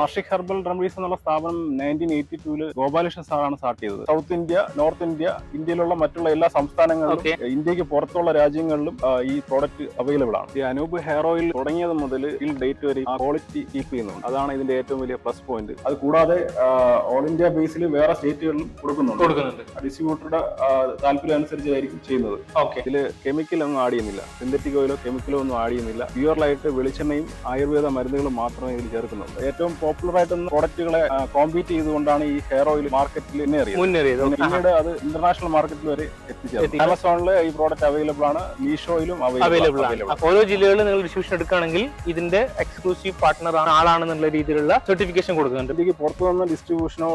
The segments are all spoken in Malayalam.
Ashik Herbal Remedies എന്നുള്ള സ്ഥാപനം 1982 ഗോപാലകൃഷ്ണൻ സാറാണ് സ്റ്റാർട്ട് ചെയ്തത്. സൗത്ത് ഇന്ത്യ, നോർത്ത് ഇന്ത്യ, ഇന്ത്യയിലുള്ള മറ്റുള്ള എല്ലാ സംസ്ഥാനങ്ങളിലും ഇന്ത്യക്ക് പുറത്തുള്ള രാജ്യങ്ങളിലും ഈ പ്രോഡക്റ്റ് അവൈലബിൾ ആണ്. ഈ അനൂപ് ഹെയർ ഓയിൽ തുടങ്ങിയത് മുതൽ ഈ ഡേറ്റ് വരെ ആ ക്വാളിറ്റി കീപ്പ് ചെയ്യുന്നുണ്ട്. അതാണ് ഇതിന്റെ ഏറ്റവും വലിയ പ്ലസ് പോയിന്റ്. അത് കൂടാതെ ഓൾ ഇന്ത്യ ബേസിൽ വേറെ സ്റ്റേറ്റുകളിലും കൊടുക്കുന്നുണ്ട്. ഡിസ്ട്രിബ്യൂട്ടറുടെ താല്പര്യം അനുസരിച്ചായിരിക്കും ചെയ്യുന്നത്. ഇതില് കെമിക്കൽ ഒന്നും ആഡ് ചെയ്യുന്നില്ല, സിന്തറ്റിക് ഓയിലോ കെമിക്കലോ ഒന്നും ആഡ് ചെയ്യുന്നില്ല. പ്യുവറായിട്ട് വെളിച്ചെണ്ണയും ആയുർവേദ മരുന്നുകളും മാത്രമേ ഇതിൽ ചേർക്കുന്നുള്ളൂ. ഏറ്റവും പോപ്പുലർ ആയിട്ടുള്ള പ്രോഡക്റ്റുകളെ കോമ്പീറ്റ് ചെയ്തുകൊണ്ടാണ് ഈ ഹെയർ ഓയിൽ മാർക്കറ്റിൽ മുന്നേറിയത്. പിന്നീട് അത് ഇന്റർനാഷണൽ മാർക്കറ്റിൽ വരെ എത്തിച്ചേർന്നു. ആമസോണിൽ ഈ പ്രോഡക്റ്റ് അവൈലബിൾ ആണ്, മീഷോയിലും അവൈലബിൾ ആണ്. ഓരോ ജില്ലകളിൽ നിങ്ങൾ ഡിസ്ട്രിബ്യൂഷൻ എടുക്കുകയാണെങ്കിൽ ഇതിന്റെ എക്സ്ക്ലൂസീവ് പാർട്ണർ ആളാണെന്നുള്ള രീതിയിലുള്ള സർട്ടിഫിക്കേഷൻ കൊടുക്കുന്നുണ്ട്. ഇതിലേക്ക് പുറത്തു നിന്ന് ഡിസ്ട്രിബ്യൂഷനോ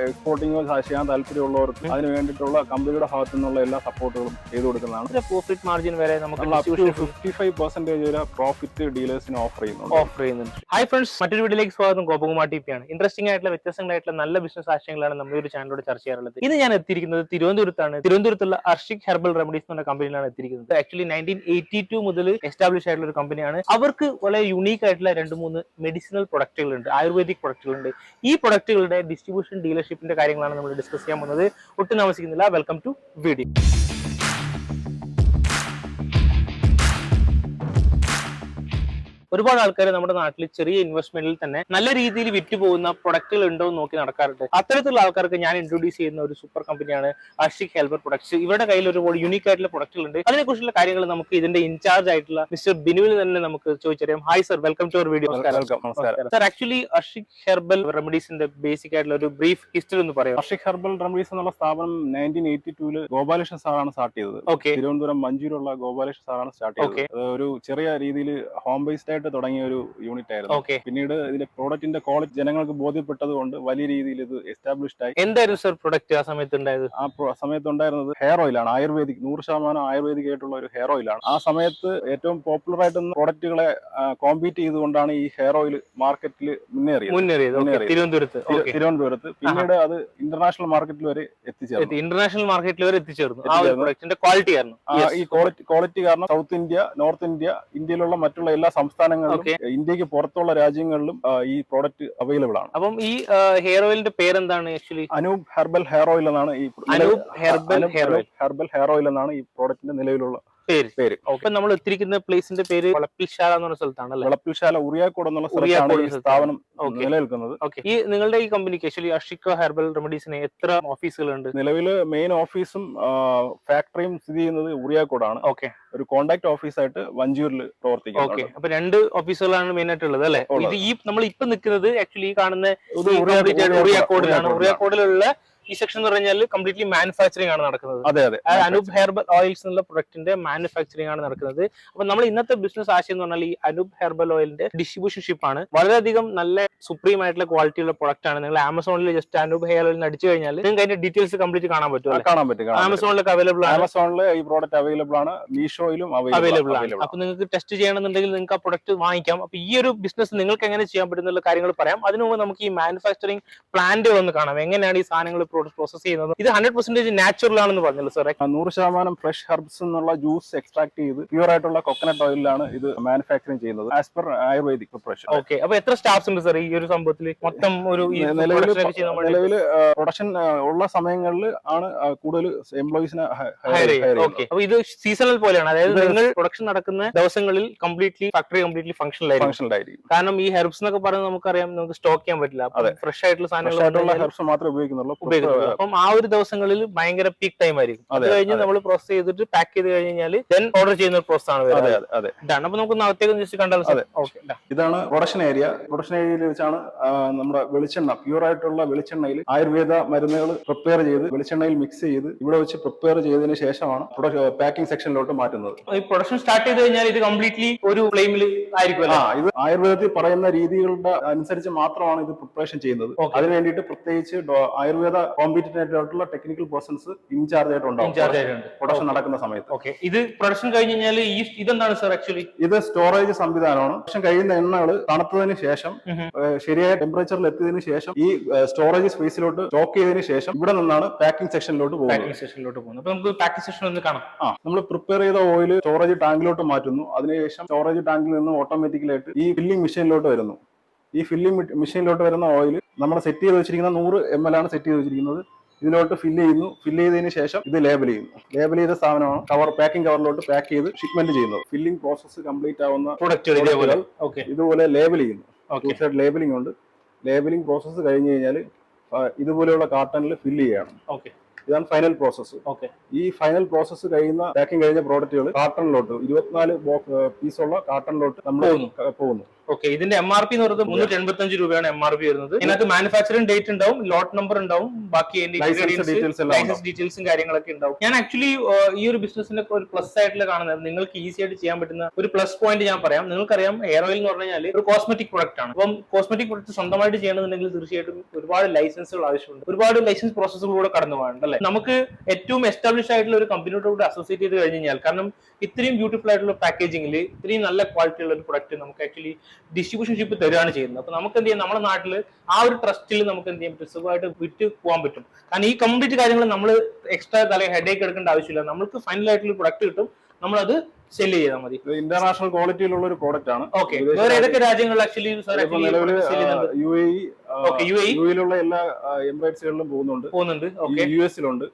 എക്സ്പോർട്ടിങ്ങോ ചെയ്യാൻ താല്പര്യമുള്ളവർക്ക് അതിന് വേണ്ടിയിട്ടുള്ള കമ്പനിയുടെ ഭാഗത്തു നിന്നുള്ള എല്ലാ സപ്പോർട്ടുകളും ചെയ്തു കൊടുക്കുന്നതാണ്. പ്രോഫിറ്റ് മാർജിൻ വരെ നമുക്ക് 55% വരെ പ്രോഫിറ്റ് ഡീലേഴ്സിന് ഓഫർ ചെയ്യുന്നുണ്ട്. ഹായ് ഫ്രണ്ട്സ്, മറ്റൊരു വീഡിയോയിലേക്ക് സ്വാഗതം. ഗോപകുമാർ ടിപിയാണ്. ഇൻട്രസ്റ്റിംഗ് ആയിട്ടുള്ള വ്യത്യസ്തങ്ങളായിട്ടുള്ള നല്ല ബിസിനസ് ആശയങ്ങളാണ് നമ്മൾ ഒരു ചാനലിലൂടെ ചർച്ച ചെയ്യാറുള്ളത്. ഇത് ഞാൻ എത്തിയിരിക്കുന്നത് തിരുവനന്തപുരത്താണ്. തിരുവനന്തപുരത്തുള്ള അർഷിക് ഹെർബൽ റെമഡീസ് എന്ന കമ്പനിയിലാണ് എത്തിയിരിക്കുന്നത്. ആക്ച്വലി 1982 മുതൽ എസ്റ്റാബ്ലിഷ് ആയിട്ടുള്ള ഒരു കമ്പനിയാണ്. അവർക്ക് വളരെ യുണീക്ക് ആയിട്ടുള്ള 2-3 മെഡിസിനൽ പ്രൊഡക്റ്റുകളുണ്ട്, ആയുർവേദിക് പ്രൊഡക്റ്റുകളുണ്ട്. ഈ പ്രൊഡക്റ്റുകളുടെ ഡിസ്ട്രിബ്യൂഷൻ ഡീലർഷിപ്പിന്റെ കാര്യങ്ങളാണ് നമ്മൾ ഡിസ്കസ് ചെയ്യാൻ പോകുന്നത്. ഒട്ടും താമസിക്കുന്നില്ല, വെൽക്കം ടു വീഡിയോ. ഒരുപാട് ആൾക്കാർ നമ്മുടെ നാട്ടിൽ ചെറിയ ഇൻവെസ്റ്റ്മെന്റിൽ തന്നെ നല്ല രീതിയിൽ വിറ്റ് പോകുന്ന പ്രൊഡക്റ്റുകൾ ഉണ്ടോ എന്ന് നോക്കി നടക്കാറുണ്ട്. അത്തരത്തിലുള്ള ആൾക്കാർക്ക് ഞാൻ ഇൻട്രൊഡ്യൂസ് ചെയ്യുന്ന ഒരു സൂപ്പർ കമ്പനിയാണ് അർഷിക് ഹെർബൽ പ്രൊഡക്ട്സ്. ഇവരുടെ കയ്യിൽ ഒരുപാട് യൂണീക്ക് ആയിട്ടുള്ള പ്രൊഡക്റ്റുകൾ ഉണ്ട്. അതിനെക്കുറിച്ചുള്ള കാര്യങ്ങൾ നമുക്ക് ഇതിന്റെ ഇൻചാർജ് ആയിട്ടുള്ള മിസ്റ്റർ ബിനുവിൽ തന്നെ നമുക്ക് ചോദിച്ചറിയാം. Hi sir, welcome to our video. Sir, actually അർഷിക് ഹെർബൽ റെമഡീസിന്റെ ബേസിക് ആയിട്ടുള്ള ഒരു ബ്രീഫ് ഹിസ്റ്ററി ഒന്ന് പറയാം. അർഷിക് ഹെർബൽ റെമഡീസ് എന്നുള്ള സ്ഥാപനം 1982 ഗോപാലകൃഷ്ണൻ സാറാണ് സ്റ്റാർട്ട് ചെയ്തത്. തിരുവനന്തപുരം മഞ്ചൂരുള്ള ഗോപാലകൃഷ്ണൻ സാറാണ് സ്റ്റാർട്ട് ചെയ്തത്. ഒരു ചെറിയ രീതിയിൽ ഹോം ബേസ്ഡ് തുടങ്ങിയ ഒരു യൂണിറ്റ് ആയിരുന്നു. പിന്നീട് ഇതിന്റെ പ്രോഡക്റ്റിന്റെ ക്വാളിറ്റി ജനങ്ങൾക്ക് ബോധ്യപ്പെട്ടത് കൊണ്ട് വലിയ രീതിയിൽ ഇത് എസ്റ്റാബ്ലിഷ്ഡ് ആയി. എന്തായിരുന്നു സർ പ്രൊഡക്റ്റ് ആ സമയത്ത് ഉണ്ടായത്? ആ സമയത്ത് ഉണ്ടായിരുന്നത് ഹെയർ ഓയിലാണ്. ആയുർവേദിക് 100% ആയുർവേദിക് ആയിട്ടുള്ള ഒരു ഹെയർ ഓയിലാണ്. ആ സമയത്ത് ഏറ്റവും പോപ്പുലർ ആയിട്ടുള്ള പ്രോഡക്റ്റുകളെ കോമ്പീറ്റ് ചെയ്തുകൊണ്ടാണ് ഈ ഹെയർ ഓയിൽ മാർക്കറ്റിൽ മുന്നേറിയത് തിരുവനന്തപുരത്ത്. പിന്നീട് അത് ഇന്റർനാഷണൽ മാർക്കറ്റിൽ വരെ എത്തിച്ചേർന്നു. ഈ ക്വാളിറ്റി കാരണം സൗത്ത് ഇന്ത്യ, നോർത്ത് ഇന്ത്യ, ഇന്ത്യയിലുള്ള മറ്റുള്ള എല്ലാ സംസ്ഥാനങ്ങളിലും ഇന്ത്യക്ക് പുറത്തുള്ള രാജ്യങ്ങളിലും ഈ പ്രോഡക്റ്റ് അവൈലബിൾ ആണ്. അപ്പം ഈ ഹെയർ ഓയിലിന്റെ പേരെന്താണ്? Actually Anoop herbal hair oil എന്നാണ് ഈ ഹെർബൽ ഹെയർ ഓയിൽ എന്നാണ് ഈ പ്രോഡക്റ്റിന്റെ നിലവിലുള്ള പേര്. അപ്പൊ നമ്മൾ എത്തിയിരിക്കുന്ന പ്ലേസിന്റെ പേര് വളപ്പിൽശാല എന്ന് പറഞ്ഞ സ്ഥലത്താണ്. വളപ്പിൽശാല ഉറിയാക്കോട് എന്നുള്ള സ്ഥലത്താണ് ഈ സ്ഥാപനം നിലനിൽക്കുന്നത്. ഈ നിങ്ങളുടെ ഈ കമ്പനിക്ക് ആക്ച്വലി അർഷിക് ഹെർബൽ റെമഡീസിന് എത്ര ഓഫീസുകളുണ്ട്? നിലവില് മെയിൻ ഓഫീസും ഫാക്ടറിയും സ്ഥിതി ചെയ്യുന്നത് ഉറിയാക്കോടാണ്. ഒരു കോൺടാക്ട് ഓഫീസായിട്ട് വഞ്ചൂരിൽ പ്രവർത്തിക്കുന്നു. അപ്പൊ 2 ഓഫീസുകളാണ് മെയിൻ ആയിട്ടുള്ളത് അല്ലെ? ഇത് ഈ നമ്മൾ ഇപ്പൊ നിൽക്കുന്നത് ആക്ച്വലി ഈ കാണുന്ന ഉറിയാക്കോടിലാണ്. ഉറിയാക്കോടിലുള്ള ഈ സെക്ഷൻ എന്ന് പറഞ്ഞാൽ കംപ്ലീറ്റ്ലി മാനുഫാക്ചറിംഗ് ആണ് നടക്കുന്നത്. അനൂപ് ഹെർബൽ ഓയിൽസ് എന്നുള്ള പ്രൊഡക്റ്റിന്റെ മാനുഫാക്ചറിംഗ് ആണ് നടക്കുന്നത്. അപ്പൊ നമ്മൾ ഇന്നത്തെ ബിസിനസ് ആശയം എന്ന് പറഞ്ഞാൽ ഈ അനൂപ് ഹെർബൽ ഓയിലിന്റെ ഡിസ്ട്രിബ്യൂഷൻ ഷിപ്പ് ആണ്. വളരെയധികം നല്ല സുപ്രീം ആയിട്ടുള്ള ക്വാളിറ്റിയുള്ള പ്രൊഡക്റ്റ് ആണ്. നിങ്ങൾ ആമസോണിൽ ജസ്റ്റ് അനൂപ് ഹെയർ ഓയിൽ അടിച്ചു കഴിഞ്ഞാൽ നിങ്ങൾക്ക് അതിന്റെ ഡീറ്റെയിൽസ് കംപ്ലീറ്റ് കാണാൻ പറ്റും. ആമസോണിലൊക്കെ അവൈലബിൾ ആണ്. ആമസോണിൽ ഈ പ്രോഡക്റ്റ് അവൈലബിൾ ആണ്, മീഷോയിലും അവൈലബിൾ ആണ്. അപ്പൊ നിങ്ങൾക്ക് ടെസ്റ്റ് ചെയ്യണമെന്നുണ്ടെങ്കിൽ നിങ്ങൾക്ക് ആ പ്രൊഡക്റ്റ് വാങ്ങിക്കാം. അപ്പൊ ഈ ഒരു ബിസിനസ് നിങ്ങൾക്ക് എങ്ങനെ ചെയ്യാൻ പറ്റുന്ന കാര്യങ്ങൾ പറയാം. അതിനു മുമ്പ് നമുക്ക് ഈ മാനുഫാക്ചറിംഗ് പ്ലാന്റ് ഒന്ന് കാണാം. എങ്ങനെയാണ് ഈ സാധനങ്ങൾ പ്രോസസ് ചെയ്യുന്നത്? ഇത് 100% നാച്ചുറൽ ആണെന്ന് പറഞ്ഞല്ലോ സാർ. 100% ഫ്രഷ് ഹെർബ്സ് എന്നുള്ള ജ്യൂസ് എക്സ്ട്രാക്ട് ചെയ്ത് പ്യൂർ ആയിട്ടുള്ള കോക്കനട്ട് ഓയിലാണ് ഇത് മാനുഫാക്ചറിംഗ് ചെയ്യുന്നത് ആസ് പെർ ആയുർവേദിക് പ്രിപ്പറേഷൻ. അപ്പൊ എത്ര സ്റ്റാഫ്സ് ഉണ്ട് സാർ ഈ ഒരു സംഭവത്തിൽ? മൊത്തം ഒരു നിലവില് പ്രൊഡക്ഷൻ ഉള്ള സമയങ്ങളിൽ ആണ് കൂടുതൽ എംപ്ലോയീസിനെ ഹയർ ചെയ്യുന്നത്. അപ്പൊ ഇത് സീസണൽ പോലെയാണ്, അതായത് നിങ്ങൾ പ്രൊഡക്ഷൻ നടക്കുന്ന ദിവസങ്ങളിൽ ഫാക്ടറി കംപ്ലീറ്റ്ലി ഫംഗ്ഷണൽ ആയിരിക്കും. കാരണം ഈ ഹെർബ്സ് എന്നൊക്കെ പറയുന്നത് നമുക്കറിയാം, നമുക്ക് സ്റ്റോക്ക് ചെയ്യാൻ പറ്റില്ല. ഫ്രഷ് ആയിട്ടുള്ള സാധനങ്ങൾ ഹെർബ്സ് മാത്രമേ ഉപയോഗിക്കുന്നുള്ളൂ. അപ്പം ആ ഒരു ദിവസങ്ങളിൽ ഭയങ്കര പീക്ക് ടൈം ആയിരിക്കും. അത് കഴിഞ്ഞ് നമ്മൾ പ്രോസസ് ചെയ്തിട്ട് പാക്ക് ചെയ്ത് കഴിഞ്ഞാൽ ദെൻ ഓർഡർ ചെയ്യുന്ന ഒരു പ്രോസസ് ആണ്. ഇതാണ്. അപ്പൊ നമുക്ക് അകത്തേക്ക് ജസ്റ്റ് കണ്ടാൽ ഇതാണ് പ്രൊഡക്ഷൻ ഏരിയ. പ്രൊഡക്ഷൻ ഏരിയയിൽ വെച്ചാണ് നമ്മുടെ വെളിച്ചെണ്ണ, പ്യൂർ ആയിട്ടുള്ള വെളിച്ചെണ്ണയിൽ ആയുർവേദ മരുന്നുകൾ പ്രിപ്പയർ ചെയ്ത് വെളിച്ചെണ്ണയിൽ മിക്സ് ചെയ്ത് ഇവിടെ വെച്ച് പ്രിപ്പയർ ചെയ്തതിനു ശേഷമാണ് പാക്കിംഗ് സെക്ഷനിലോട്ട് മാറ്റുന്നത്. ഈ പ്രൊഡക്ഷൻ സ്റ്റാർട്ട് ചെയ്ത് കഴിഞ്ഞാൽ ഇത് കംപ്ലീറ്റ്ലി ഒരു ഫ്ലെയിമിൽ ആയിരിക്കും. ഇത് ആയുർവേദത്തിൽ പറയുന്ന രീതികളുടെ അനുസരിച്ച് മാത്രമാണ് ഇത് പ്രിപ്പറേഷൻ ചെയ്യുന്നത്. അതിന് വേണ്ടിയിട്ട് പ്രത്യേകിച്ച് ആയുർവേദ കോമ്പീറ്റന്റ് ആയിട്ടുള്ള ടെക്നിക്കൽ പേഴ്സൺസ് ഇൻചാർജ് ആയിട്ടുണ്ടാവും പ്രൊഡക്ഷൻ നടക്കുന്ന സമയത്ത്. ഇത് പ്രൊഡക്ഷൻ കഴിഞ്ഞ് കഴിഞ്ഞാൽ ഇതെന്താണ് സാർ? ആക്ച്വലി ഇത് സ്റ്റോറേജ് സംവിധാനമാണ്. പ്രൊഡക്ഷൻ കഴിയുന്ന എണ്ണകൾ തണുത്തതിന് ശേഷം ശരിയായ ടെമ്പറേച്ചറിൽ എത്തിയതിനു ശേഷം ഈ സ്റ്റോറേജ് സ്പേസിലോട്ട് സ്റ്റോക്ക് ചെയ്തതിനു ശേഷം ഇവിടെ നിന്നാണ് പാക്കിംഗ് സെക്ഷനിലോട്ട് പോകുന്നത്. അപ്പൊ നമുക്ക് പാക്കിംഗ് സെക്ഷൻ ഒന്ന് കാണാം. നമ്മൾ പ്രിപ്പയർ ചെയ്ത ഓയിൽ സ്റ്റോറേജ് ടാങ്കിലോട്ട് മാറ്റുന്നു. അതിനുശേഷം സ്റ്റോറേജ് ടാങ്കിൽ നിന്ന് ഓട്ടോമാറ്റിക്കലായിട്ട് ഈ ഫില്ലിംഗ് മെഷീനിലോട്ട് വരുന്നു. ഈ ഫില്ലിംഗ് മെഷീനിലോട്ട് വരുന്ന ഓയിൽ നമ്മൾ സെറ്റ് ചെയ്ത് വെച്ചിരിക്കുന്ന 100 ml ആണ് സെറ്റ് ചെയ്ത് വെച്ചിരിക്കുന്നത്. ഇതിലോട്ട് ഫില്ല് ചെയ്തതിന് ശേഷം ഇത് ലേബൽ ചെയ്യുന്നു. ലേബൽ ചെയ്ത സാധനമാണ് പാക്കിംഗ് കവറിലോട്ട് പാക്ക് ചെയ്ത് ഷിപ്മെന്റ് ചെയ്യുന്നത്. ഫില്ലിംഗ് പ്രോസസ്സ് കംപ്ലീറ്റ് ആവുന്ന പ്രൊഡക്റ്റുകൾ ഇതുപോലെ ലേബൽ ചെയ്യുന്നു. ടു സൈഡ് ലേബലിംഗ് ഉണ്ട്. ലേബലിംഗ് പ്രോസസ്സ് കഴിഞ്ഞ് കഴിഞ്ഞാൽ ഇതുപോലെയുള്ള കാർട്ടണിൽ ഫില്ല് ചെയ്യണം. ഇതാണ് ഫൈനൽ പ്രോസസ്സ്. ഈ ഫൈനൽ പ്രോസസ്സ് പാക്കിംഗ് കഴിഞ്ഞ പ്രോഡക്റ്റുകൾ കാർട്ടണിലോട്ട് 24 പീസുള്ള കാർട്ടണിലോട്ട് നമ്മൾ പോകുന്നു. ഇതിന്റെ MRP എന്ന് പറയുന്നത് 385 രൂപയാണ് MRP വരുന്നത്. ഇതിനകത്ത് മാനുഫാക്ചറിംഗ് ഡേറ്റ് ഉണ്ടാവും, ലോട്ട് നമ്പർ ഉണ്ടാവും, ബാക്കി ലൈസൻസ് ഡീറ്റെയിൽസും കാര്യങ്ങളൊക്കെ ഉണ്ടാവും. ഞാൻ ആക്ച്വലി ഈ ഒരു ബിസിനസിന്റെ ഒരു പ്ലസ് ആയിട്ടുള്ള കാണുന്നത് നിങ്ങൾക്ക് ഈസി ആയിട്ട് ചെയ്യാൻ പറ്റുന്ന ഒരു പ്ലസ് പോയിന്റ് ഞാൻ പറയാം. നിങ്ങൾക്കറിയാം ഹെയർ ഓയിൽ എന്ന് പറഞ്ഞു കഴിഞ്ഞാൽ ഒരു കോസ്മെറ്റിക് പ്രൊഡക്റ്റ് ആണ്. അപ്പം കോസ്മെറ്റിക് പ്രൊഡക്റ്റ് സ്വന്തമായിട്ട് ചെയ്യണമെന്നുണ്ടെങ്കിൽ തീർച്ചയായിട്ടും ഒരുപാട് ലൈസൻസുകൾ ആവശ്യമുണ്ട്, ഒരുപാട് ലൈസൻസ് പ്രോസസ്സുകളിലൂടെ കടന്നു പോകാനുണ്ട് അല്ലെ. നമുക്ക് ഏറ്റവും എസ്റ്റാബ്ലിഷ് ആയിട്ടുള്ള ഒരു കമ്പനിയോട് കൂടെ അസോസിയേറ്റ് ചെയ്ത് കഴിഞ്ഞ് കഴിഞ്ഞാൽ, കാരണം ഇത്രയും ബ്യൂട്ടിഫുൾ ആയിട്ടുള്ള പാക്കേജിംഗിൽ ഇത്രയും നല്ല ക്വാളിറ്റി ഉള്ള ഒരു പ്രൊഡക്റ്റ് നമുക്ക് ആക്ച്വലി ഡിസ്ട്രിബ്യൂഷൻഷിപ്പ് തരികയാണ് ചെയ്യുന്നത്. അപ്പൊ നമുക്ക് എന്ത് ചെയ്യാം, നമ്മുടെ നാട്ടിൽ ആ ഒരു ട്രസ്റ്റിൽ നമുക്ക് എന്ത് ചെയ്യാൻ പറ്റും, സുഖമായിട്ട് വിറ്റ് പോകാൻ പറ്റും. കാരണം ഈ കംപ്ലീറ്റ് കാര്യങ്ങൾ നമ്മൾ എക്സ്ട്രാ ഹെഡേക്ക് എടുക്കേണ്ട ആവശ്യമില്ല. നമുക്ക് ഫൈനൽ ആയിട്ടുള്ള പ്രൊഡക്റ്റ് കിട്ടും, നമ്മളത് സെല് ചെയ്താൽ മതി. ഇന്റർനാഷണൽ ക്വാളിറ്റിയിലുള്ള ഒരു പ്രോഡക്റ്റ് ആണ്. വേറെ ഏതൊക്കെ രാജ്യങ്ങൾ ആക്ച്വലി യുഎയിലുള്ള എല്ലാ എമിറേറ്റ്സുകളിലും പോകുന്നുണ്ട്. യുഎസിലുണ്ട്,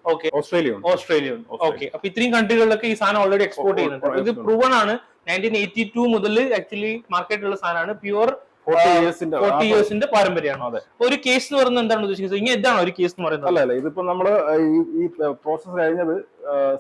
ഓസ്ട്രേലിയ ഉണ്ട്. അപ്പൊ ഇത്രയും കൺട്രികളിലൊക്കെ ഈ സാധനം ഓൾറെഡി എക്സ്പോർട്ട് ചെയ്യുന്നുണ്ട്. ഇത് പ്രൂവൺ ആണ്. 1982 മുതൽ ആക്ച്വലി മാർക്കറ്റിലുള്ള സാധനമാണ്. പ്യുവർ 40 ഇയേഴ്സിന്റെ പാരമ്പര്യമാണ്. ഒരു കേസ് എന്ന് പറയുന്നത് എന്താണ് ഉദ്ദേശിക്കുന്നത്? ഇങ്ങനെ ഇതാണ് ഒരു കേസ് എന്ന് പറയുന്നത്? അല്ല, ഇതിപ്പോ നമ്മള് ഈ പ്രോസസ് കഴിഞ്ഞത്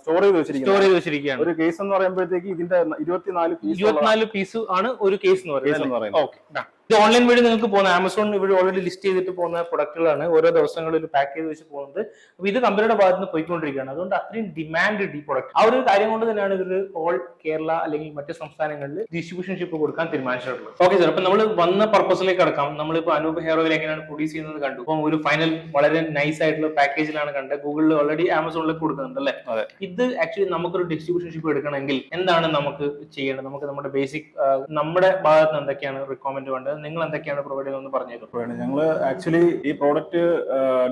സ്റ്റോർ ചെയ്ത് വെച്ചിരിക്കുകയാണ്. ഒരു കേസ് എന്ന് പറയുമ്പോഴത്തേക്ക് ഇതിന്റെ 24 പീസ് ആണ് ഒരു കേസ് എന്ന് പറയുന്നത്. ഇത് ഓൺലൈൻ വഴി നിങ്ങൾക്ക് പോകുന്ന ആമസോൺ ഇവിടെ ഓൾറെഡി ലിസ്റ്റ് ചെയ്തിട്ട് പോകുന്ന പ്രൊഡക്റ്റുകളാണ്. ഓരോ ദിവസങ്ങളിൽ പാക്ക് ചെയ്ത് വെച്ച് പോകുന്നത്. അപ്പൊ ഇത് കമ്പനിയുടെ ഭാഗത്ത് നിന്ന് പോയിക്കൊണ്ടിരിക്കുകയാണ്. അതുകൊണ്ട് അത്രയും ഡിമാൻഡ് ഈ പ്രൊഡക്റ്റ്. ആ ഒരു കാര്യം കൊണ്ട് തന്നെയാണ് ഇവർ ഓൾ കേരള അല്ലെങ്കിൽ മറ്റ് സംസ്ഥാനങ്ങളിൽ ഡിസ്ട്രിബ്യൂഷൻഷിപ്പ് കൊടുക്കാൻ തീരുമാനിച്ചിട്ടുള്ളത്. ഓക്കെ സാർ, അപ്പൊ നമ്മൾ വന്ന പർപ്പസിലേക്ക് കടക്കാം. നമ്മളിപ്പോ അനൂപ് ഹെയർ ഓയിൽ എങ്ങനെയാണ് പ്രൊഡ്യൂസ് ചെയ്യുന്നത് കണ്ടു. അപ്പം ഒരു ഫൈനൽ വളരെ നൈസ് ആയിട്ടുള്ള പാക്കേജിലാണ് കണ്ടത്. ഗൂഗിളിൽ ഓൾറെഡി ആമസോണിലേക്ക് കൊടുക്കുന്നുണ്ട് അല്ലേ. ഇത് ആക്ച്വലി നമുക്കൊരു ഡിസ്ട്രിബ്യൂഷൻഷിപ്പ് എടുക്കണമെങ്കിൽ എന്താണ് നമുക്ക് ചെയ്യേണ്ടത്? നമുക്ക് നമ്മുടെ ബേസിക് നമ്മുടെ ഭാഗത്ത് നിന്ന് എന്തൊക്കെയാണ് റിക്കമെൻഡ് വേണ്ടത്? നിങ്ങൾ എന്തൊക്കെയാണ് പ്രൊവൈഡ് ചെയ്യുന്നത് പറഞ്ഞു. ഞങ്ങൾ ആക്ച്വലി ഈ പ്രോഡക്റ്റ്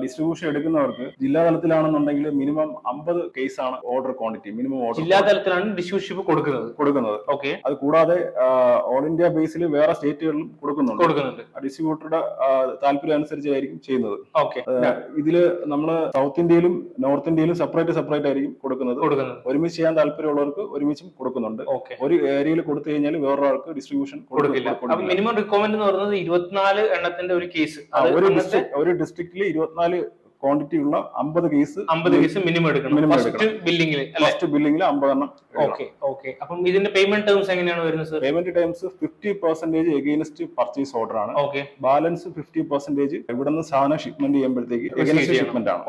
ഡിസ്ട്രിബ്യൂഷൻ എടുക്കുന്നവർക്ക് ജില്ലാ തലത്തിലാണെന്നുണ്ടെങ്കിൽ മിനിമം 50 കേസാണ് ഓർഡർ ക്വാണ്ടിറ്റി. മിനിമം ഓർഡർ ജില്ലാ തലത്തിലാണ് ഡിസ്ട്രിബ്യൂഷൻഷിപ്പ് കൊടുക്കുന്നത്. ഓക്കെ. അത് കൂടാതെ ഓൾ ഇന്ത്യ ബേസിൽ വേറെ സ്റ്റേറ്റുകളിലും കൊടുക്കുന്നുണ്ട്. ഡിസ്ട്രിബ്യൂട്ടറുടെ താല്പര്യം അനുസരിച്ചായിരിക്കും ചെയ്യുന്നത്. ഇതില് നമ്മള് സൗത്ത് ഇന്ത്യയിലും നോർത്ത് ഇന്ത്യയിലും സെപ്പറേറ്റ് ആയിരിക്കും കൊടുക്കുന്നത്. ഒരുമിച്ച് ചെയ്യാൻ താല്പര്യമുള്ളവർക്ക് ഒരുമിച്ചും കൊടുക്കുന്നുണ്ട്. ഒരു ഏരിയയിൽ കൊടുത്തു കഴിഞ്ഞാൽ വേറൊരാൾക്ക് ഡിസ്ട്രിബ്യൂഷൻ കൊടുക്കില്ല. മിനിമം റിക്വയർമെന്റ് എന്ന് പറയുന്നത് 24 എണ്ണത്തിന്റെ ഒരു കേസ്. ഒരു ഡിസ്ട്രിക്റ്റിൽ 24 ക്വാണ്ടിറ്റി ഉള്ള 50 കേസ് മിനിമം എടുക്കണം. ഫസ്റ്റ് ബില്ലിംഗിൽ 50 എണ്ണം. അപ്പം ഇതിന്റെ പേയ്മെന്റ് ടേംസ് എങ്ങനെയാണ് വരുന്നത് sir? Payment terms 50% against purchase order ആണ്. ബാലൻസ് 50% ഇവിടെ നിന്ന് സാധനം ഷിപ്മെന്റ് ചെയ്യുമ്പോഴത്തേക്ക് എഗെയിൻസ്റ്റ് ഷിപ്മെന്റ് ആണ്.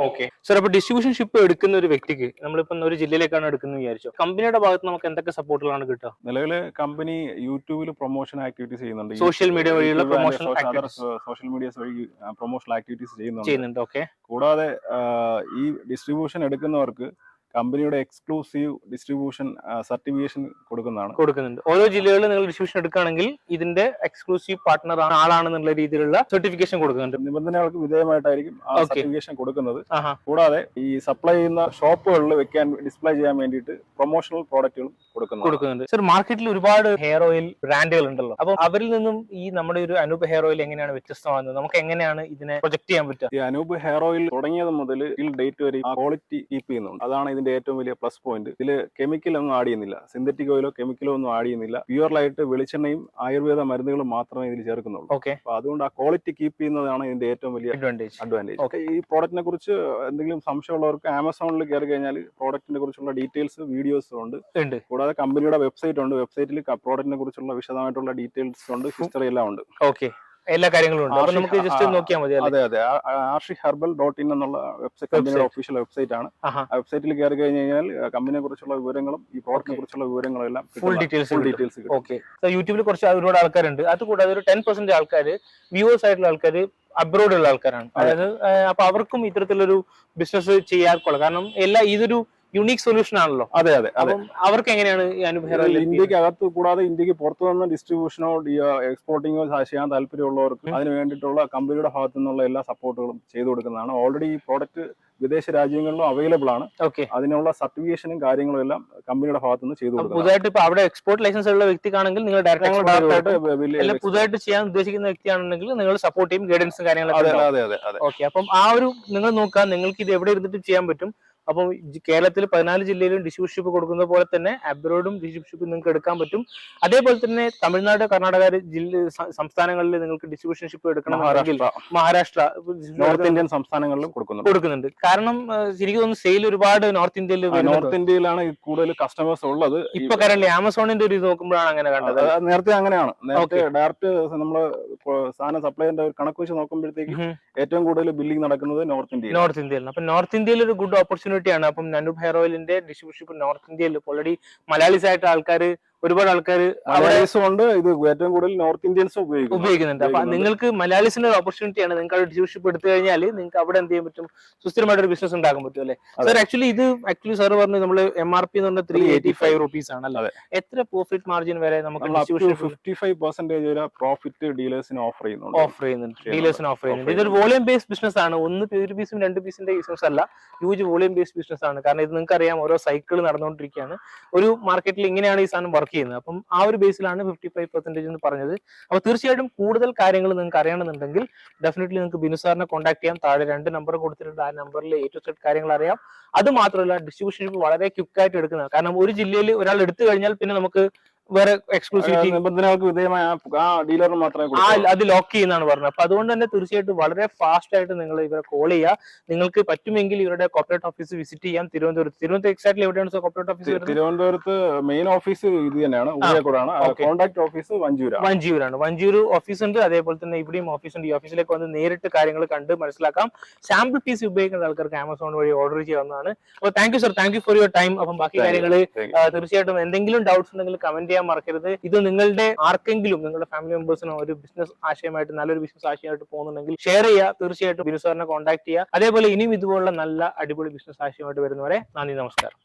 സർ, അപ്പൊ ഡിസ്ട്രിബ്യൂഷൻ ഷിപ്പ് എടുക്കുന്ന ഒരു വ്യക്തിക്ക് നമ്മളിപ്പോ ഒരു ജില്ലയിലേക്കാണ് എടുക്കുന്നത് വിചാരിച്ചു, കമ്പനിയുടെ ഭാഗത്ത് നമുക്ക് എന്തൊക്കെ സപ്പോർട്ടുകളാണ് കിട്ടുക? നിലവില് കമ്പനി യൂട്യൂബിൽ പ്രൊമോഷൻ ആക്ടിവിറ്റീസ് ചെയ്യുന്നുണ്ട്. സോഷ്യൽ മീഡിയ വഴിയുള്ള സോഷ്യൽ മീഡിയാസ് വഴി പ്രൊമോഷണൽ ആക്ടിവിറ്റീസ് ചെയ്യുന്നുണ്ട്. കൂടാതെ ഈ ഡിസ്ട്രിബ്യൂഷൻ എടുക്കുന്നവർക്ക് കമ്പനിയുടെ എക്സ്ക്ലൂസീവ് ഡിസ്ട്രിബ്യൂഷൻ സർട്ടിഫിക്കേഷൻ കൊടുക്കുന്നുണ്ട്. ഓരോ ജില്ലകളിൽ നിങ്ങൾ ഡിസ്ട്രിബ്യൂഷൻ എടുക്കുകയാണെങ്കിൽ ഇതിന്റെ എക്സ്ക്ലൂസീവ് പാർട്ണർ ആളാണെന്നുള്ള രീതിയിലുള്ള സർട്ടിഫിക്കേഷൻ കൊടുക്കുന്നുണ്ട്. നിബന്ധനകൾക്ക് വിധേയമായിട്ടായിരിക്കും ആ സർട്ടിഫിക്കേഷൻ കൊടുക്കുന്നത്. കൂടാതെ ഈ സപ്ലൈ ചെയ്യുന്ന ഷോപ്പുകളിൽ വെക്കാൻ ഡിസ്പ്ലേ ചെയ്യാൻ വേണ്ടിയിട്ട് പ്രൊമോഷണൽ പ്രോഡക്റ്റുകളും കൊടുക്കുന്നുണ്ട്. സർ, മാർക്കറ്റിൽ ഒരുപാട് ഹെയർ ഓയിൽ ബ്രാൻഡുകൾ ഉണ്ടല്ലോ. അപ്പൊ അവരിൽ നിന്നും ഈ നമ്മുടെ ഒരു അനൂപ് ഹെയർ ഓയിൽ എങ്ങനെയാണ് വ്യത്യസ്തമാകുന്നത്? നമുക്ക് എങ്ങനെയാണ് ഇതിനെ പ്രൊജക്ട് ചെയ്യാൻ പറ്റുക? ഈ അനൂപ് ഹെയർ ഓയിൽ തുടങ്ങിയത് മുതൽ ഡേറ്റ് വരെ ആ ക്വാളിറ്റി കീപ്പ് ചെയ്യുന്നുണ്ട്. അതാണ് ഇതിന്റെ ഏറ്റവും വലിയ പ്ലസ് പോയിന്റ്. ഇതില് കെമിക്കൽ ഒന്നും ആഡ് ചെയ്യുന്നില്ല. സിന്തറ്റിക് ഓയിലോ കെമിക്കലോ ഒന്നും ആഡ് ചെയ്യുന്നില്ല. പ്യുവറായിട്ട് വെളിച്ചെണ്ണയും ആയുർവേദ മരുന്നുകളും മാത്രമേ ഇതിൽ ചേർക്കുന്നുള്ളൂ. അപ്പൊ അതുകൊണ്ട് ആ ക്വാളിറ്റി കീപ്പ് ചെയ്യുന്നതാണ് ഇതിന്റെ ഏറ്റവും വലിയ അഡ്വാൻറ്റേജ്. ഈ പ്രോഡക്റ്റിനെ കുറിച്ച് എന്തെങ്കിലും സംശയമുള്ളവർക്ക് ആമസോണിൽ കയറി കഴിഞ്ഞാൽ പ്രോഡക്റ്റിനെ കുറിച്ചുള്ള ഡീറ്റെയിൽസ് വീഡിയോസ് ഉണ്ട്. കൂടാതെ കമ്പനിയുടെ വെബ്സൈറ്റ് ഉണ്ട്. വെബ്സൈറ്റിൽ പ്രോഡക്റ്റിനെ കുറിച്ചുള്ള വിശദമായിട്ടുള്ള ഡീറ്റെയിൽസ് ഉണ്ട്, ഹിസ്റ്ററി എല്ലാം ഉണ്ട്. എല്ലാ കാര്യങ്ങളും ഉണ്ട്. നമുക്ക് ജസ്റ്റ് നോക്കിയാൽ മതി. അതെ. arshi-herbal.in എന്നുള്ള വെബ്സൈറ്റ് കമ്പനിയുടെ ഒഫീഷ്യൽ വെബ്സൈറ്റ് ആണ്. ആ വെബ്സൈറ്റിൽ കയറി കഴിഞ്ഞ് കഴിഞ്ഞാൽ കമ്പനിയെ കുറിച്ചുള്ള വിവരങ്ങളും ഈ പ്രോഡക്റ്റിനെ കുറിച്ചുള്ള വിവരങ്ങളും എല്ലാം ഫുൾ ഡീറ്റെയിൽസ്. യൂട്യൂബിൽ കുറച്ച് ഒരുപാട് ആൾക്കാരുണ്ട്. അതുകൂടാതെ ഒരു 10% ആൾക്കാർ വ്യൂവേഴ്സ് ആയിട്ടുള്ള ആൾക്കാർ അബ്രോഡുള്ള ആൾക്കാരാണ്. അതായത് അപ്പൊ അവർക്കും ഇത്തരത്തിലൊരു ബിസിനസ് ചെയ്യാൻ കൊള്ളാം. കാരണം ഇതൊരു യുണീക് സൊല്യൂഷൻ ആണല്ലോ. അതെ അതെ അതെ. അവർക്ക് എങ്ങനെയാണ് ഈ അനൂപ് ഹെയർ ഓയിൽ? ഇന്ത്യക്ക് അകത്ത് കൂടാതെ ഇന്ത്യക്ക് പുറത്തു നിന്ന് ഡിസ്ട്രിബ്യൂഷനോ എക്സ്പോർട്ടിങ്ങോ ചെയ്യാൻ താല്പര്യമുള്ളവർക്ക് അതിന് വേണ്ടിയിട്ടുള്ള കമ്പനിയുടെ ഭാഗത്തു നിന്നുള്ള എല്ലാ സപ്പോർട്ടുകളും ചെയ്തു കൊടുക്കുന്നതാണ്. ഓൾറെഡി ഈ പ്രോഡക്റ്റ് വിദേശ രാജ്യങ്ങളിലും അവൈലബിൾ ആണ്. അതിനുള്ള സർട്ടിഫിക്കേഷനും കാര്യങ്ങളും എല്ലാം കമ്പനിയുടെ ഭാഗത്ത് നിന്ന് ചെയ്തു കൊടുക്കും. പുതുതായിട്ട് ഇപ്പൊ അവിടെ എക്സ്പോർട്ട് ലൈസൻസ് ഉള്ള വ്യക്തിക്കാണെങ്കിൽ നിങ്ങൾ ഡയറക്റ്റ് പുതുതായിട്ട് ചെയ്യാൻ ഉദ്ദേശിക്കുന്ന വ്യക്തിയാണെങ്കിൽ നിങ്ങൾ സപ്പോർട്ട് ചെയ്യും, ഗൈഡൻസും കാര്യങ്ങളൊക്കെ. ഓക്കെ, അപ്പം ആ ഒരു നിങ്ങൾ നോക്കാം, നിങ്ങൾക്ക് ഇത് എവിടെ ഇരുന്നിട്ട് ചെയ്യാൻ പറ്റും. അപ്പം കേരളത്തിൽ 14 ജില്ലയിലും ഡിസ്ട്രിബ്യൂഷൻഷിപ്പ് കൊടുക്കുന്ന പോലെ തന്നെ അബ്രോഡും ഡിസ്ട്രിബ്യൂഷൻഷിപ്പ് നിങ്ങൾക്ക് എടുക്കാൻ പറ്റും. അതേപോലെ തന്നെ തമിഴ്നാട്, കർണാടക സംസ്ഥാനങ്ങളിൽ നിങ്ങൾക്ക് ഡിസ്ട്രിബ്യൂഷൻഷിപ്പ് എടുക്കണമെങ്കിൽ മഹാരാഷ്ട്ര, നോർത്ത് ഇന്ത്യൻ സംസ്ഥാനങ്ങളിലും കൊടുക്കുന്നുണ്ട്. കാരണം ശരിക്കും തോന്നുന്നു സെയിൽ ഒരുപാട് നോർത്ത് ഇന്ത്യയിലാണ് കൂടുതൽ കസ്റ്റമേഴ്സ് ഉള്ളത്. ഇപ്പൊ കറന്റ് ആമസോണിന്റെ ഒരു ഇത് നോക്കുമ്പോഴാണ് അങ്ങനെ കണ്ടത്. നേരത്തെ അങ്ങനെയാണ്. നേരത്തെ ഡയറക്റ്റ് നമ്മള് സാധനം സപ്ലൈന്റെ ഒരു കണക്ക് വെച്ച് നോക്കുമ്പോഴത്തേക്ക് ഏറ്റവും കൂടുതൽ ബില്ലിംഗ് നടക്കുന്നത് നോർത്ത് ഇന്ത്യയിലാണ്. അപ്പൊ നോർത്ത് ഇന്ത്യയിൽ ഒരു ഗുഡ് ഓപ്പർച്യൂണിറ്റി ആണ്. അപ്പം അനൂപ് ഹെയർ ഓയിലിന്റെ ഡിസ്ട്രിബ്യൂഷൻ നോർത്ത് ഇന്ത്യയിൽ ഓൾറെഡി മലയാളീസ് ആയിട്ട് ഒരുപാട് ആൾക്കാർ ഉണ്ട്. ഇത് ഏറ്റവും കൂടുതൽ നോർത്ത് ഇന്ത്യൻസ് ഉപയോഗിക്കുന്നുണ്ട്. അപ്പൊ നിങ്ങൾക്ക് മലയാളീസിന്റെ ഒരു ഓപ്പർച്യൂണിറ്റിയാണ്. നിങ്ങൾക്ക് അവിടെ ഡിസ്ട്രിബ്യൂഷൻഷിപ്പ് എടുത്തു കഴിഞ്ഞാൽ നിങ്ങൾക്ക് അവിടെ എന്ത് ചെയ്യാൻ പറ്റും, സുസ്ഥിരമായിട്ട് ഒരു ബിസിനസ് ഉണ്ടാക്കാൻ പറ്റും അല്ലേ സാർ? ആക്ച്വലി സാർ പറഞ്ഞു നമ്മൾ MRP എന്ന് പറഞ്ഞാൽ 385 rupees ആണല്ലേ. എത്ര പ്രോഫിറ്റ് മാർജിൻ വരെ നമുക്ക് 55% പ്രോഫിറ്റ് ഡീലേഴ്സിന് ഓഫർ ചെയ്യുന്നുണ്ട്. ഇതൊരു വോളിയം ബേസ്ഡ് ബിസിനസ് ആണ്. ഒരു പീസും 2 പീസിന്റെ ബിസിനസ് അല്ല, ഹ്യൂജ് വോളിയം ബേസ്ഡ് ബിസിനസ് ആണ്. കാരണം ഇത് നിങ്ങൾക്ക് അറിയാം, ഓരോ സൈക്കിൾ നടന്നുകൊണ്ടിരിക്കുകയാണ്. ഒരു മാർക്കറ്റിൽ ഇങ്ങനെയാണ് ഈ സാധനം വർക്ക് ചെയ്യുന്നത്. അപ്പം ആ ഒരു ബേസിലാണ് 55% എന്ന് പറഞ്ഞത്. അപ്പൊ തീർച്ചയായിട്ടും കൂടുതൽ കാര്യങ്ങൾ നിങ്ങൾക്ക് അറിയണമെന്നുണ്ടെങ്കിൽ ഡെഫിനറ്റ്ലി നിങ്ങൾക്ക് ബിനു സാറിനെ കോൺടാക്ട് ചെയ്യാം. താഴെ 2 നമ്പർ കൊടുത്തിട്ടുണ്ട്. ആ നമ്പറിൽ A to Z കാര്യങ്ങൾ അറിയാം. അത് മാത്രമല്ല ഡിസ്ട്രിബ്യൂഷൻഷിപ്പ് വളരെ ക്വിക്കായിട്ട് എടുക്കുന്നത്. കാരണം ഒരു ജില്ലയിൽ ഒരാൾ എടുത്തു കഴിഞ്ഞാൽ പിന്നെ നമുക്ക് വേറെ എക്സ്ക്ലൂസിവിറ്റി നിബന്ധനകൾക്ക് വിധേയമായ ആ ഡീലറിന് മാത്രമേ അത് ലോക്ക് ചെയ്യുന്നതാണ് പറഞ്ഞത്. അപ്പൊ അതുകൊണ്ട് തന്നെ തീർച്ചയായിട്ടും വളരെ ഫാസ്റ്റ് ആയിട്ട് നിങ്ങൾ ഇവരെ കോൾ ചെയ്യുക. നിങ്ങൾക്ക് പറ്റുമെങ്കിൽ ഇവരുടെ കോർപ്പറേറ്റ് ഓഫീസ് വിസിറ്റ് ചെയ്യാം. തിരുവനന്തപുരത്ത് എക്സാക്ട്ലി എവിടെയാണ് കോർപ്പറേറ്റ് ഓഫീസ്? തിരുവനന്തപുരത്ത് മെയിൻ ഓഫീസ് ഇത് തന്നെയാണ്, കോൺടാക്ട് ഓഫീസ് വഞ്ചിയൂരാണ്. വഞ്ചിയൂർ ഓഫീസ് ഉണ്ട്, അതേപോലെ തന്നെ ഇവിടെയും ഓഫീസ് ഉണ്ട്. ഈ ഓഫീസിലേക്ക് വന്ന് നേരിട്ട് കാര്യങ്ങൾ കണ്ട് മനസ്സിലാക്കാം. സാമ്പിൾ പീസ് ഉപയോഗിക്കുന്ന ആൾക്കാർക്ക് ആമസോൺ വഴി ഓർഡർ ചെയ്യാവുന്നതാണ്. അപ്പൊ thank you sir, thank you for your time. അപ്പം ബാക്കി കാര്യങ്ങൾ തീർച്ചയായിട്ടും എന്തെങ്കിലും ഡൗട്ട്സ് ഉണ്ടെങ്കിൽ കമന്റ് ചെയ്യാൻ മറക്കരുത്. ഇത് നിങ്ങളുടെ ആർക്കെങ്കിലും നിങ്ങളുടെ ഫാമിലി മെമ്പേഴ്സിനോ ഒരു ബിസിനസ് ആശയമായിട്ട് നല്ലൊരു ബിസിനസ് ആശയമായിട്ട് പോകുന്നുണ്ടെങ്കിൽ ഷെയർ ചെയ്യുക. തീർച്ചയായിട്ടും ബിനു സാറിനെ കോൺടാക്ട് ചെയ്യുക. അതേപോലെ ഇനിയും ഇതുപോലുള്ള നല്ല അടിപൊളി ബിസിനസ് ആശയമായിട്ട് വരുന്നവരെ നന്ദി, നമസ്കാരം.